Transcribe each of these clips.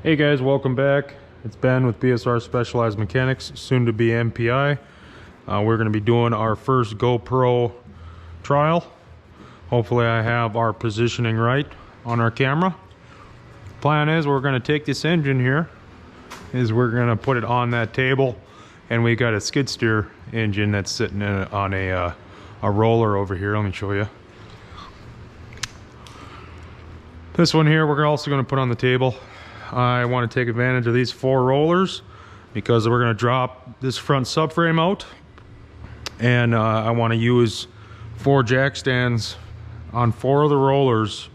Hey guys, welcome back. It's Ben with BSR Specialized Mechanics, soon to be MPI. We're going to be doing our first GoPro trial. Hopefully I have our positioning right on our camera. Plan is we're going to take this engine here, we're going to put it on that table, and we got a skid steer engine that's sitting on a roller over here. Let me show you. This one here we're also going to put on the table. I want to take advantage of these 4 rollers because we're going to drop this front subframe out, and I want to use 4 jack stands on 4 of the rollers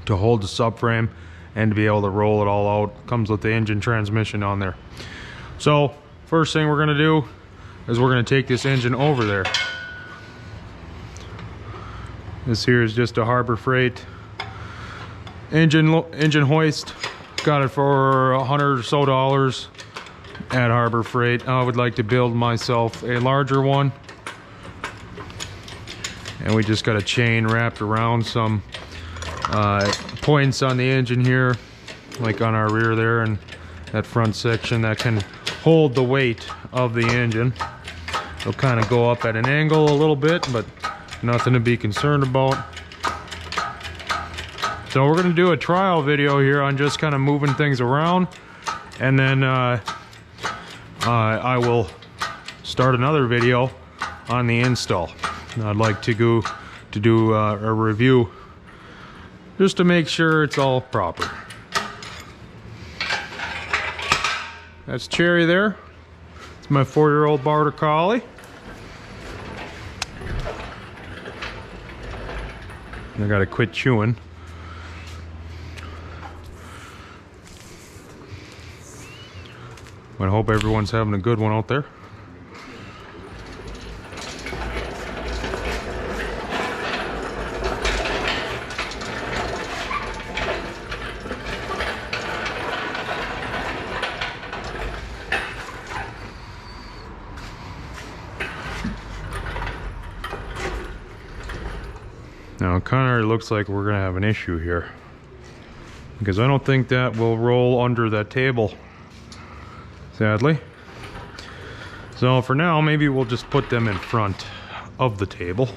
to hold the subframe and to be able to roll it all out. Comes with the engine transmission on there. So first thing we're going to do is we're going to take this engine over there. This here is just a Harbor Freight engine hoist. Got it for $100 or so at Harbor Freight. I would like to build myself a larger one, and we just got a chain wrapped around some points on the engine here, like on our rear there, and that front section that can hold the weight of the engine. It'll kind of go up at an angle a little bit, but nothing to be concerned about. So we're going to do a trial video here on just kind of moving things around, and then I will start another video on the install. I'd like to go to do a review just to make sure it's all proper. That's Cherry there. It's my 4-year-old Barter collie. I gotta quit chewing. I hope everyone's having a good one out there. Now it kind of looks like we're gonna have an issue here, because I don't think that will roll under that table, sadly. So for now, maybe we'll just put them in front of the table.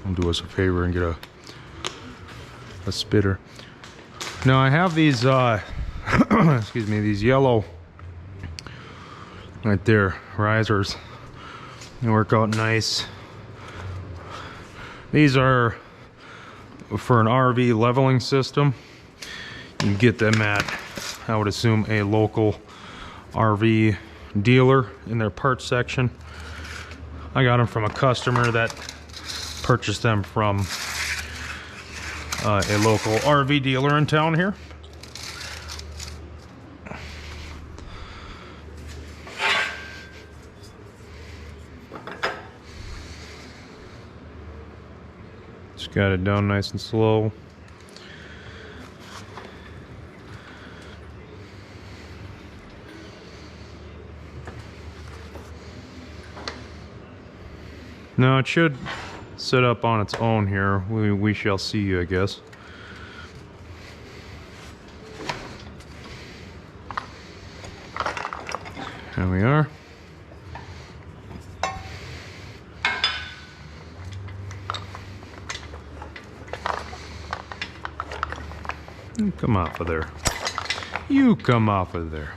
I'll do us a favor and get a spitter. Now I have these excuse me, these yellow right there risers. They work out nice. These are for an RV leveling system. You can get them at, I would assume, a local RV dealer in their parts section. I got them from a customer that purchased them from a local RV dealer in town here. Just got it down nice and slow. Now it should sit up on its own here. We shall see, I guess. There we are. You come off of there. You come off of there.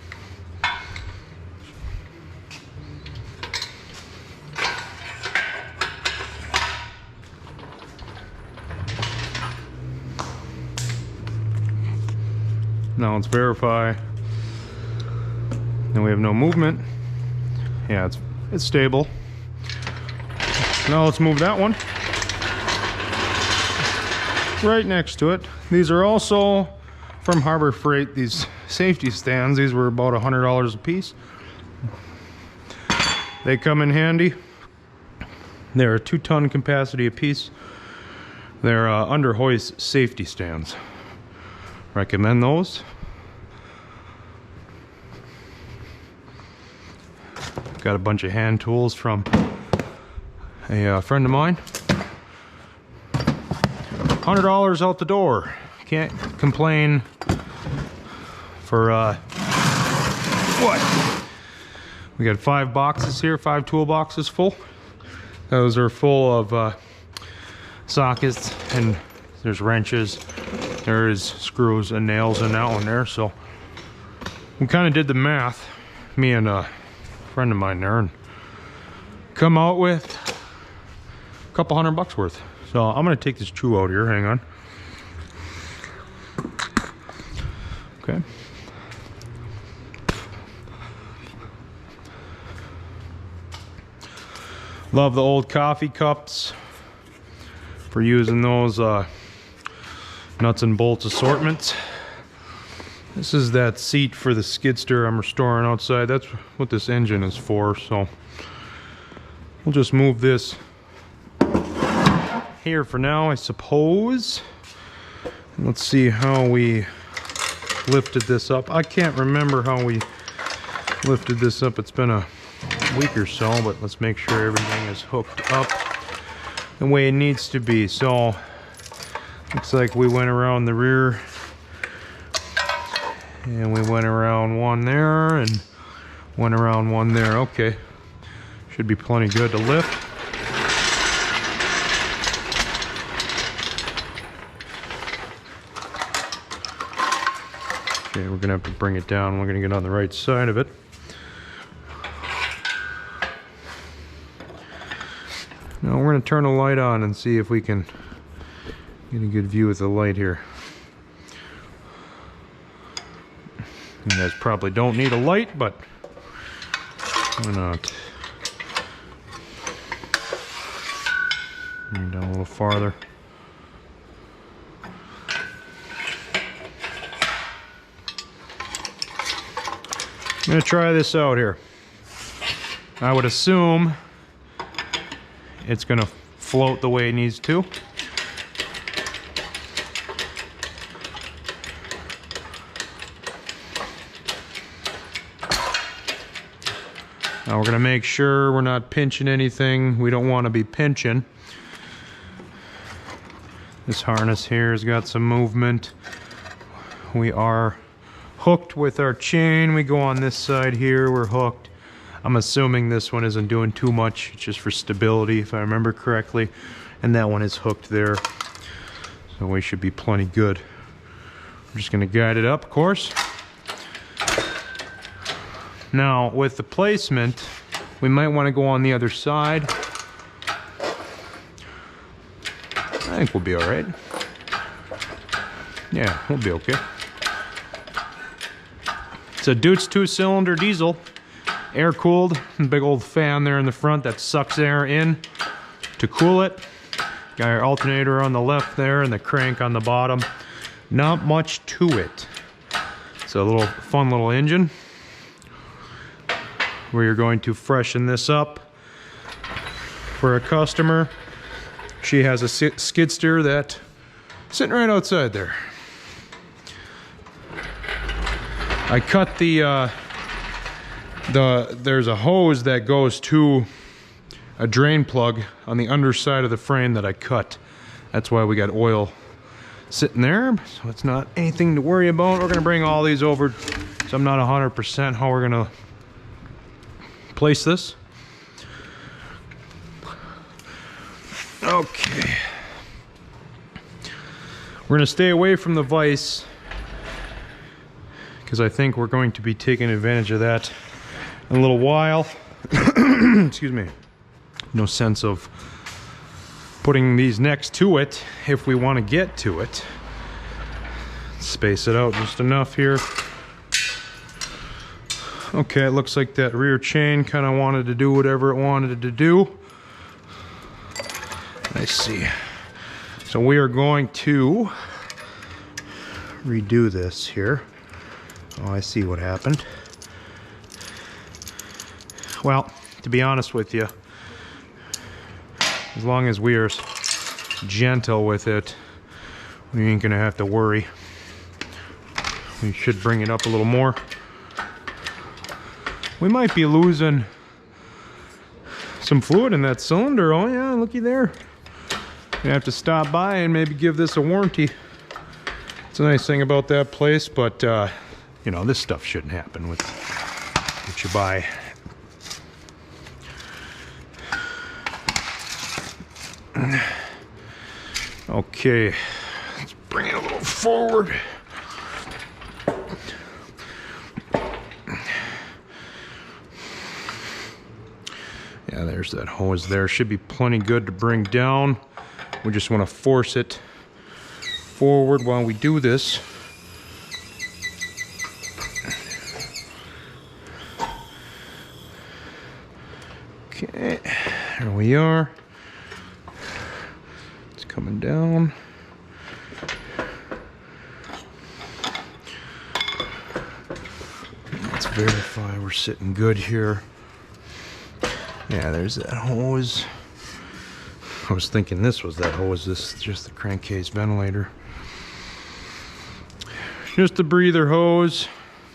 Now let's verify. And we have no movement. Yeah, it's stable. Now let's move that one right next to it. These are also from Harbor Freight, these safety stands. These were about $100 a piece. They come in handy. They're a 2-ton capacity a piece. They're under Hoist safety stands. Recommend those. Got a bunch of hand tools from a friend of mine. $100 out the door. Can't complain for what? We got 5 boxes here, 5 toolboxes full. Those are full of sockets, and there's wrenches, there's screws and nails in that one there. So we kind of did the math, me and a friend of mine there, and come out with a couple $100 worth. So I'm gonna take this chew out here, hang on. Okay. Love the old coffee cups for using those nuts and bolts assortments. This is that seat for the skid steer I'm restoring outside. That's what this engine is for. So we'll just move this here for now, I suppose. Let's see how we lifted this up. I can't remember how we lifted this up. It's been a week or so, but let's make sure everything is hooked up the way it needs to be. So looks like we went around the rear, and we went around one there and went around one there. Okay, should be plenty good to lift. Okay, we're gonna have to bring it down. We're gonna get on the right side of it. Now we're gonna turn the light on and see if we can get a good view with the light here. You guys probably don't need a light, but why not? Bring it down a little farther. I'm gonna try this out here. I would assume it's gonna float the way it needs to. Now we're gonna make sure we're not pinching anything we don't want to be pinching. This harness here has got some movement. We are hooked with our chain. We go on this side here, we're hooked. I'm assuming this one isn't doing too much, it's just for stability if I remember correctly. And that one is hooked there. So we should be plenty good. We're just gonna guide it up, of course. Now with the placement, we might want to go on the other side. I think we'll be all right. Yeah, we'll be okay. It's a Deutz 2-cylinder diesel, air-cooled, big old fan there in the front that sucks air in to cool it. Got our alternator on the left there and the crank on the bottom. Not much to it. It's a little fun little engine. We're going to freshen this up for a customer. She has a skid steer that's sitting right outside there. I cut there's a hose that goes to a drain plug on the underside of the frame that I cut. That's why we got oil sitting there, so it's not anything to worry about. We're gonna bring all these over, so I'm not 100% how we're gonna place this. Okay. We're gonna stay away from the vise because I think we're going to be taking advantage of that in a little while. Excuse me. No sense of putting these next to it if we want to get to it. Space it out just enough here. Okay, it looks like that rear chain kind of wanted to do whatever it wanted to do. I see. So we are going to redo this here. Oh, I see what happened. Well, to be honest with you, as long as we are gentle with it, we ain't gonna have to worry. We should bring it up a little more. We might be losing some fluid in that cylinder. Oh yeah, looky there. You have to stop by and maybe give this a warranty. It's a nice thing about that place, but you know, this stuff shouldn't happen with what you buy. Okay, let's bring it a little forward. Yeah, there's that hose there. Should be plenty good to bring down. We just want to force it forward while we do this. Okay, there we are. It's coming down. Let's verify we're sitting good here. Yeah, there's that hose. I was thinking this was that hose. This is just the crankcase ventilator. Just a breather hose.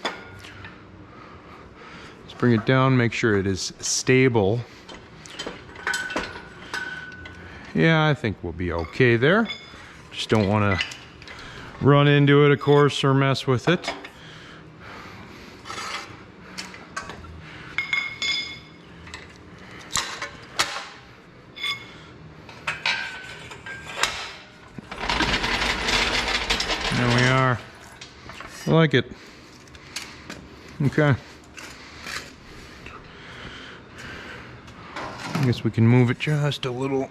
Let's bring it down, make sure it is stable. Yeah, I think we'll be okay there. Just don't want to run into it, of course, or mess with it. There we are. I like it. Okay. I guess we can move it just a little